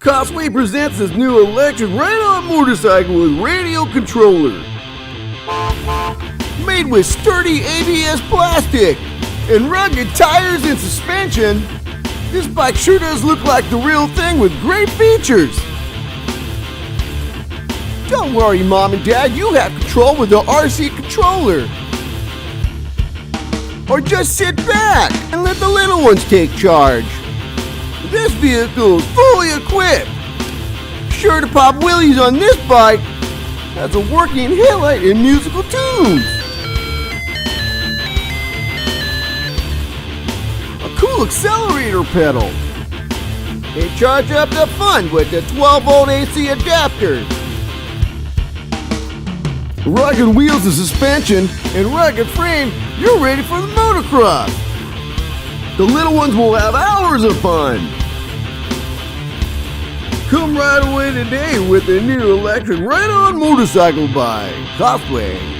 Costway presents this new electric ride-on motorcycle with radio controller. Made with sturdy ABS plastic and rugged tires and suspension, this bike sure does look like the real thing with great features. Don't worry, Mom and Dad, you have control with the RC controller. Or just sit back and let the little ones take charge. This vehicle is fully equipped. Sure to pop wheelies on this bike. Has a working headlight and musical tunes. A cool accelerator pedal. And charge up the fun with the 12-volt AC adapter. Rugged wheels and suspension and rugged frame, you're ready for the motocross. The little ones will have hours of fun. Come ride away today with the new electric ride-on motorcycle by Costway.